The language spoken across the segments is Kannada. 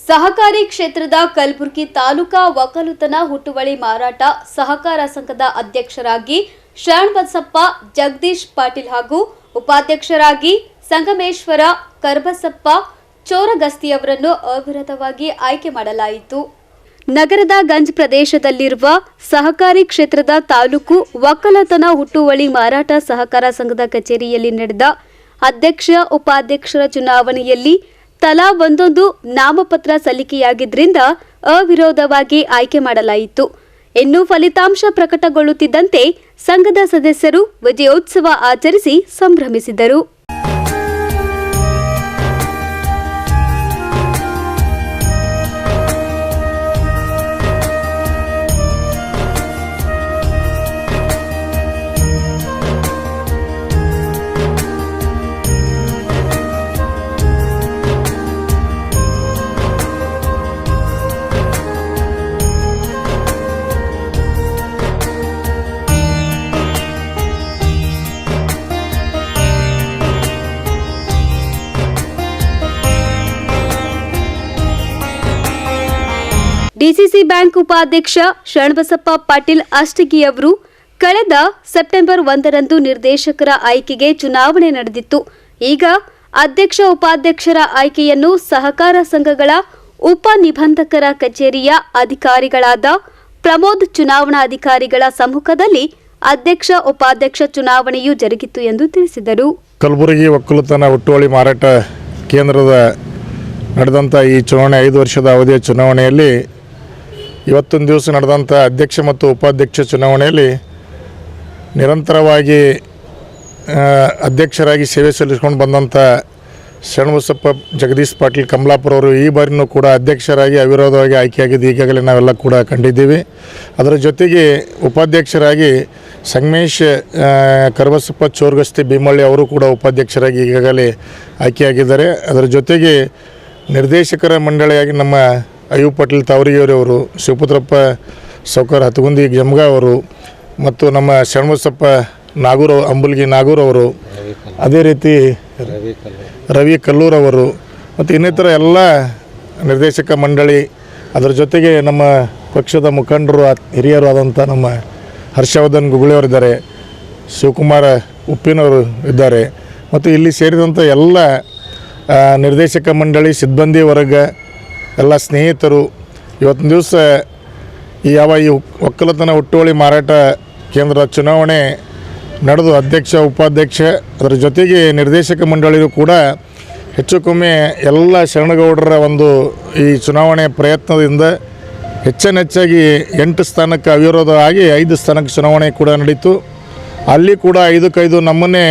ಸಹಕಾರಿ ಕ್ಷೇತ್ರದ ಕಲಬುರಗಿ ತಾಲೂಕಾ ಒಕ್ಕಲುತನ ಹುಟ್ಟುವಳಿ ಮಾರಾಟ ಸಹಕಾರ ಸಂಘದ ಅಧ್ಯಕ್ಷರಾಗಿ ಶರಣಬಸಪ್ಪ ಜಗದೀಶ್ ಪಾಟೀಲ್ ಹಾಗೂ ಉಪಾಧ್ಯಕ್ಷರಾಗಿ ಸಂಗಮೇಶ್ವರ ಕರಬಸಪ್ಪ ಚೋರಗಸ್ತಿಯವರನ್ನು ಅವಿರೋಧವಾಗಿ ಆಯ್ಕೆ ಮಾಡಲಾಯಿತು. ನಗರದ ಗಂಜ್ ಪ್ರದೇಶದಲ್ಲಿರುವ ಸಹಕಾರಿ ಕ್ಷೇತ್ರದ ತಾಲೂಕು ಒಕ್ಕಲತನ ಹುಟ್ಟುವಳಿ ಮಾರಾಟ ಸಹಕಾರ ಸಂಘದ ಕಚೇರಿಯಲ್ಲಿ ನಡೆದ ಅಧ್ಯಕ್ಷ ಉಪಾಧ್ಯಕ್ಷರ ಚುನಾವಣೆಯಲ್ಲಿ ತಲಾ ಒಂದೊಂದು ನಾಮಪತ್ರ ಸಲ್ಲಿಕೆಯಾಗಿದ್ದರಿಂದ ಅವಿರೋಧವಾಗಿ ಆಯ್ಕೆ ಮಾಡಲಾಯಿತು. ಇನ್ನು ಫಲಿತಾಂಶ ಪ್ರಕಟಗೊಳ್ಳುತ್ತಿದ್ದಂತೆ ಸಂಘದ ಸದಸ್ಯರು ವಿಜಯೋತ್ಸವ ಆಚರಿಸಿ ಸಂಭ್ರಮಿಸಿದರು. ಡಿಸಿಸಿ ಬ್ಯಾಂಕ್ ಉಪಾಧ್ಯಕ್ಷ ಶರಣಬಸಪ್ಪ ಪಾಟೀಲ್ ಅಷ್ಟಗಿಯವರು ಕಳೆದ ಸೆಪ್ಟೆಂಬರ್ 1ರಂದು ನಿರ್ದೇಶಕರ ಆಯ್ಕೆಗೆ ಚುನಾವಣೆ ನಡೆದಿತ್ತು. ಈಗ ಅಧ್ಯಕ್ಷ ಉಪಾಧ್ಯಕ್ಷರ ಆಯ್ಕೆಯನ್ನು ಸಹಕಾರ ಸಂಘಗಳ ಉಪ ನಿಬಂಧಕರ ಕಚೇರಿಯ ಅಧಿಕಾರಿಗಳಾದ ಪ್ರಮೋದ್ ಚುನಾವಣಾಧಿಕಾರಿಗಳ ಸಮ್ಮುಖದಲ್ಲಿ ಅಧ್ಯಕ್ಷ ಉಪಾಧ್ಯಕ್ಷ ಚುನಾವಣೆಯು ಜರುಗಿತು ಎಂದು ತಿಳಿಸಿದರು. ಕಲಬುರಗಿ ಒಕ್ಕಲುತನ ಹುಟ್ಟುವಳಿ ಮಾರಾಟ ಕೇಂದ್ರದ ನಡೆದಂಥ ಈ ಚುನಾವಣೆ 5 ವರ್ಷದ ಅವಧಿಯ ಚುನಾವಣೆಯಲ್ಲಿ ಇವತ್ತೊಂದು ದಿವಸ ನಡೆದಂಥ ಅಧ್ಯಕ್ಷ ಮತ್ತು ಉಪಾಧ್ಯಕ್ಷ ಚುನಾವಣೆಯಲ್ಲಿ ನಿರಂತರವಾಗಿ ಅಧ್ಯಕ್ಷರಾಗಿ ಸೇವೆ ಸಲ್ಲಿಸ್ಕೊಂಡು ಬಂದಂಥ ಶರಣಬಸಪ್ಪ ಜಗದೀಶ್ ಪಾಟೀಲ್ ಕಮಲಾಪುರ ಅವರು ಈ ಬಾರಿನೂ ಕೂಡ ಅಧ್ಯಕ್ಷರಾಗಿ ಅವಿರೋಧವಾಗಿ ಆಯ್ಕೆಯಾಗಿದ್ದು ಈಗಾಗಲೇ ನಾವೆಲ್ಲ ಕೂಡ ಕಂಡಿದ್ದೀವಿ. ಅದರ ಜೊತೆಗೆ ಉಪಾಧ್ಯಕ್ಷರಾಗಿ ಸಂಗಮೇಶ್ ಕರಬಸಪ್ಪ ಚೋರಗಸ್ತಿ ಭೀಮಳ್ಳಿ ಅವರು ಕೂಡ ಉಪಾಧ್ಯಕ್ಷರಾಗಿ ಈಗಾಗಲೇ ಆಯ್ಕೆಯಾಗಿದ್ದಾರೆ. ಅದರ ಜೊತೆಗೆ ನಿರ್ದೇಶಕರ ಮಂಡಳಿಯಾಗಿ ನಮ್ಮ ಅಯ್ಯೂಬ್ ಪಾಟೀಲ್ ತಾವರಿಗೆಯವರು, ಶಿವಪುತ್ರಪ್ಪ ಸೌಕರ್ ಹತಗುಂದಿ ಜಮ್ಗಾ ಅವರು ಮತ್ತು ನಮ್ಮ ಶರಣಬಸಪ್ಪ ನಾಗೂರ್ ಅಂಬುಲ್ಗಿ ನಾಗೂರ್ ಅವರು, ಅದೇ ರೀತಿ ರವಿ ಕಲ್ಲೂರವರು ಮತ್ತು ಇನ್ನಿತರ ಎಲ್ಲ ನಿರ್ದೇಶಕ ಮಂಡಳಿ, ಅದರ ಜೊತೆಗೆ ನಮ್ಮ ಪಕ್ಷದ ಮುಖಂಡರು ಹಿರಿಯರು ಆದಂಥ ನಮ್ಮ ಹರ್ಷವರ್ಧನ್ ಗುಗುಳಿಯವರಿದ್ದಾರೆ, ಶಿವಕುಮಾರ ಉಪ್ಪಿನವರು ಇದ್ದಾರೆ ಮತ್ತು ಇಲ್ಲಿ ಸೇರಿದಂಥ ಎಲ್ಲ ನಿರ್ದೇಶಕ ಮಂಡಳಿ ಸಿಬ್ಬಂದಿ ವರ್ಗ ಎಲ್ಲ ಸ್ನೇಹಿತರು ಇವತ್ತಿನ ದಿವಸ ಈ ಒಕ್ಕಲತನ ಹುಟ್ಟುವಳಿ ಮಾರಾಟ ಕೇಂದ್ರ ಚುನಾವಣೆ ನಡೆದು ಅಧ್ಯಕ್ಷ ಉಪಾಧ್ಯಕ್ಷ ಅದರ ಜೊತೆಗೆ ನಿರ್ದೇಶಕ ಮಂಡಳಿಯು ಕೂಡ ಹೆಚ್ಚು ಕಮ್ಮಿ ಎಲ್ಲ ಶರಣಗೌಡರ ಒಂದು ಈ ಚುನಾವಣೆ ಪ್ರಯತ್ನದಿಂದ ಹೆಚ್ಚಾಗಿ 8 ಸ್ಥಾನಕ್ಕೆ ಅವಿರೋಧ ಆಗಿ 5 ಸ್ಥಾನಕ್ಕೆ ಚುನಾವಣೆ ಕೂಡ ನಡೀತು. ಅಲ್ಲಿ ಕೂಡ 5-5 ನಮ್ಮನ್ನೇ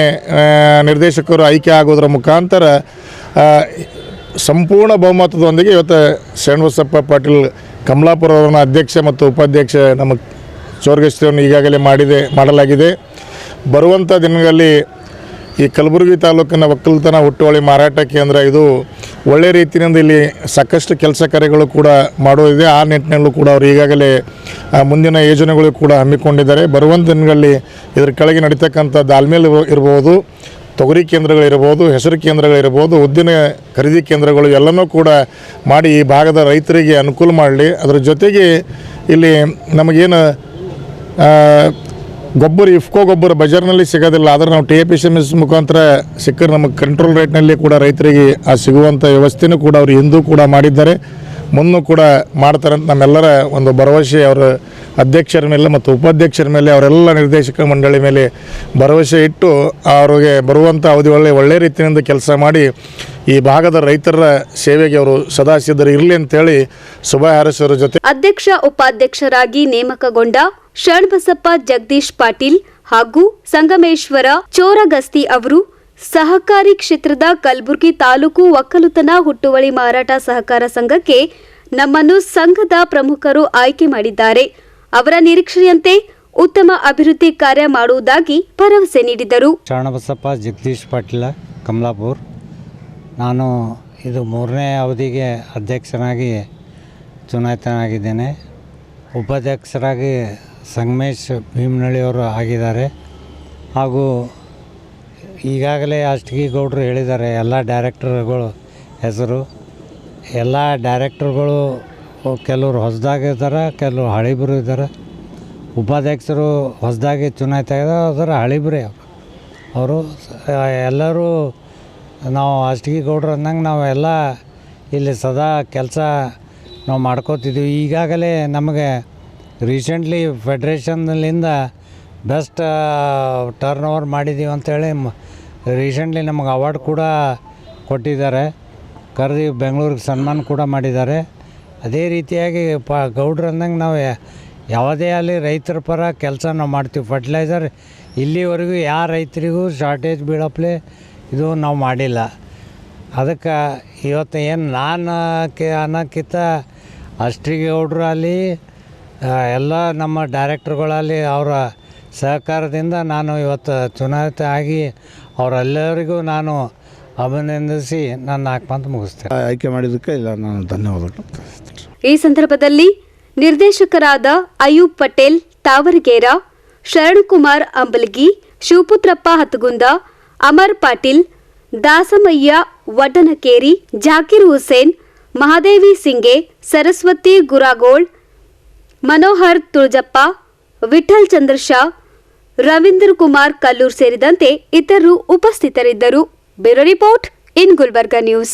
ನಿರ್ದೇಶಕರು ಆಯ್ಕೆ ಆಗೋದ್ರ ಮುಖಾಂತರ ಸಂಪೂರ್ಣ ಬಹುಮತದೊಂದಿಗೆ ಇವತ್ತು ಶರಣಬಸಪ್ಪ ಪಾಟೀಲ್ ಕಮಲಾಪುರ ಅವರನ್ನ ಅಧ್ಯಕ್ಷ ಮತ್ತು ಉಪಾಧ್ಯಕ್ಷ ನಮ್ಮ ಚೋರಗಸ್ತಿಯನ್ನು ಈಗಾಗಲೇ ಮಾಡಲಾಗಿದೆ. ಬರುವಂಥ ದಿನಗಳಲ್ಲಿ ಈ ಕಲಬುರಗಿ ತಾಲೂಕಿನ ಒಕ್ಕಲುತನ ಹುಟ್ಟುವಳಿ ಮಾರಾಟ ಕೇಂದ್ರ ಇದು ಒಳ್ಳೆಯ ರೀತಿಯಿಂದ ಇಲ್ಲಿ ಸಾಕಷ್ಟು ಕೆಲಸ ಕಾರ್ಯಗಳು ಕೂಡ ಮಾಡೋದಿದೆ. ಆ ನಿಟ್ಟಿನಲ್ಲೂ ಕೂಡ ಅವರು ಈಗಾಗಲೇ ಮುಂದಿನ ಯೋಜನೆಗಳು ಕೂಡ ಹಮ್ಮಿಕೊಂಡಿದ್ದಾರೆ. ಬರುವಂಥ ದಿನಗಳಲ್ಲಿ ಇದರ ಕೆಳಗೆ ನಡೀತಕ್ಕಂಥ ದಾಲ್ಮೇಲ್ ಇರ್ಬೋದು, ತೊಗರಿ ಕೇಂದ್ರಗಳಿರ್ಬೋದು, ಹೆಸರು ಕೇಂದ್ರಗಳಿರ್ಬೋದು, ಉದ್ದಿನ ಖರೀದಿ ಕೇಂದ್ರಗಳು ಎಲ್ಲನೂ ಕೂಡ ಮಾಡಿ ಈ ಭಾಗದ ರೈತರಿಗೆ ಅನುಕೂಲ ಮಾಡಲಿ. ಅದರ ಜೊತೆಗೆ ಇಲ್ಲಿ ನಮಗೇನು ಗೊಬ್ಬರ ಇಫ್ಕೋ ಗೊಬ್ಬರ ಬಜಾರ್ನಲ್ಲಿ ಸಿಗೋದಿಲ್ಲ, ಆದರೆ ನಾವು TAPCMS ಮುಖಾಂತರ ಸಿಕ್ಕರೆ ನಮಗೆ ಕಂಟ್ರೋಲ್ ರೇಟ್ನಲ್ಲಿ ಕೂಡ ರೈತರಿಗೆ ಆ ಸಿಗುವಂಥ ವ್ಯವಸ್ಥೆನೂ ಕೂಡ ಅವರು ಹಿಂದೂ ಕೂಡ ಮಾಡಿದ್ದಾರೆ, ಮುನ್ನೂ ಕೂಡ ಮಾಡ್ತಾರೆ ಅಂತ ನಮ್ಮೆಲ್ಲರ ಒಂದು ಭರವಸೆ ಅವರ ಅಧ್ಯಕ್ಷರ ಮೇಲೆ ಮತ್ತು ಉಪಾಧ್ಯಕ್ಷರ ಮೇಲೆ ಅವರೆಲ್ಲ ನಿರ್ದೇಶಕ ಮಂಡಳಿ ಮೇಲೆ ಭರವಸೆ ಇಟ್ಟು ಅವರಿಗೆ ಬರುವಂಥ ಅವಧಿಗಳಲ್ಲಿ ಒಳ್ಳೆಯ ರೀತಿಯಿಂದ ಕೆಲಸ ಮಾಡಿ ಈ ಭಾಗದ ರೈತರ ಸೇವೆಗೆ ಅವರು ಸದಾ ಸಿದ್ಧರು ಇರಲಿ ಅಂತೇಳಿ ಶುಭ ಹಾರೈಸೋರ ಜೊತೆ ಅಧ್ಯಕ್ಷ ಉಪಾಧ್ಯಕ್ಷರಾಗಿ ನೇಮಕಗೊಂಡ ಶರಣಬಸಪ್ಪ ಜಗದೀಶ್ ಪಾಟೀಲ್ ಹಾಗೂ ಸಂಗಮೇಶ್ವರ ಚೋರಗಸ್ತಿ ಅವರು ಸಹಕಾರಿ ಕ್ಷೇತ್ರದ ಕಲಬುರಗಿ ತಾಲೂಕು ಒಕ್ಕಲುತನ ಹುಟ್ಟುವಳಿ ಮಾರಾಟ ಸಹಕಾರ ಸಂಘಕ್ಕೆ ನಮ್ಮನ್ನು ಸಂಘದ ಪ್ರಮುಖರು ಆಯ್ಕೆ ಮಾಡಿದ್ದಾರೆ. ಅವರ ನಿರೀಕ್ಷೆಯಂತೆ ಉತ್ತಮ ಅಭಿವೃದ್ಧಿ ಕಾರ್ಯ ಮಾಡುವುದಾಗಿ ಭರವಸೆ ನೀಡಿದರು. ಶರಣಬಸಪ್ಪ ಜಗದೀಶ್ ಪಾಟೀಲ ಕಮಲಾಪುರ್, ನಾನು ಇದು 3ನೇ ಅವಧಿಗೆ ಅಧ್ಯಕ್ಷನಾಗಿ ಚುನಾಯಿತನಾಗಿದ್ದೇನೆ. ಉಪಾಧ್ಯಕ್ಷರಾಗಿ ಸಂಗಮೇಶ್ ಭೀಮನಳ್ಳಿಯವರು ಆಗಿದ್ದಾರೆ ಹಾಗೂ ಈಗಾಗಲೇ ಅಷ್ಟಗಿ ಗೌಡರು ಹೇಳಿದ್ದಾರೆ ಎಲ್ಲ ಡೈರೆಕ್ಟರ್ಗಳು ಹೆಸರು. ಎಲ್ಲ ಡೈರೆಕ್ಟರ್ಗಳು ಕೆಲವರು ಹೊಸದಾಗಿದ್ದಾರೆ, ಕೆಲವರು ಹಳಿಬರು ಇದ್ದಾರೆ. ಉಪಾಧ್ಯಕ್ಷರು ಹೊಸದಾಗಿ ಚುನಾಯಿತ ಆಗಿದ್ದಾರೆ, ಅದರ ಹಳಿಬರೇ ಅವರು. ಎಲ್ಲರೂ ನಾವು ಅಷ್ಟಿಗೆ ಗೌಡ್ರು ಅಂದಂಗೆ ನಾವೆಲ್ಲ ಇಲ್ಲಿ ಸದಾ ಕೆಲಸ ನಾವು ಮಾಡ್ಕೋತಿದ್ವಿ. ಈಗಾಗಲೇ ನಮಗೆ ರೀಸೆಂಟ್ಲಿ ಫೆಡ್ರೇಷನ್ನಿಂದ ಬೆಸ್ಟ್ ಟರ್ನ್ ಓವರ್ ಮಾಡಿದ್ದೀವಿ ಅಂಥೇಳಿ ರೀಸೆಂಟ್ಲಿ ನಮಗೆ ಅವಾರ್ಡ್ ಕೂಡ ಕೊಟ್ಟಿದ್ದಾರೆ, ಕರೆದು ಬೆಂಗಳೂರಿಗೆ ಸನ್ಮಾನ ಕೂಡ ಮಾಡಿದ್ದಾರೆ. ಅದೇ ರೀತಿಯಾಗಿ ಗೌಡ್ರು ಅಂದಂಗೆ ನಾವು ಯಾವುದೇ ಅಲ್ಲಿ ರೈತರ ಪರ ಕೆಲಸ ನಾವು ಮಾಡ್ತೀವಿ. ಫರ್ಟಿಲೈಸರ್ ಇಲ್ಲಿವರೆಗೂ ಯಾವ ರೈತರಿಗೂ ಶಾರ್ಟೇಜ್ ಬೀಳಪ್ಲೆ ಇದು ನಾವು ಮಾಡಿಲ್ಲ. ಅದಕ್ಕೆ ಇವತ್ತು ಏನು ನಾನು ಅನ್ನೋಕ್ಕಿಂತ ಅಷ್ಟ್ರಿಗೆ ಗೌಡ್ರು ಅಲ್ಲಿ ಎಲ್ಲ ನಮ್ಮ ಡೈರೆಕ್ಟ್ರುಗಳಲ್ಲಿ ಅವರ ಸಹಕಾರದಿಂದ ನಾನು ಇವತ್ತು ಚುನಾಯಿತ ಆಗಿ ಅವರೆಲ್ಲರಿಗೂ ನಾನು ಅಭಿನಂದಿಸಿ ನನ್ನ 4 ಮಾತು ಮುಗಿಸ್ತೇನೆ. ಆಯ್ಕೆ ಮಾಡಿದ್ದಕ್ಕೆ ಇಲ್ಲ ನಾನು ಧನ್ಯವಾದಗಳು. ಈ ಸಂದರ್ಭದಲ್ಲಿ ನಿರ್ದೇಶಕರಾದ ಅಯೂಬ್ ಪಟೇಲ್ ತಾವರಗೇರ, ಶರಣಕುಮಾರ್ ಅಂಬಲಗಿ, ಶಿವಪುತ್ರಪ್ಪ ಹತ್ತಗುಂದ, ಅಮರ್ ಪಾಟೀಲ್, ದಾಸಮಯ್ಯ ವಡ್ಡನಕೇರಿ, ಜಾಕಿರ್ ಹುಸೇನ್, ಮಹಾದೇವಿ ಸಿಂಗೆ, ಸರಸ್ವತಿ ಗುರಾಗೋಳ್, ಮನೋಹರ್ ತುಳಜಪ್ಪ, ವಿಠಲ್ ಚಂದ್ರ ಶಾ, ರವೀಂದ್ರ ಕುಮಾರ್ ಕಲ್ಲೂರ್ ಸೇರಿದಂತೆ ಇತರರು ಉಪಸ್ಥಿತರಿದ್ದರು. Bureau report in Gulbarga news.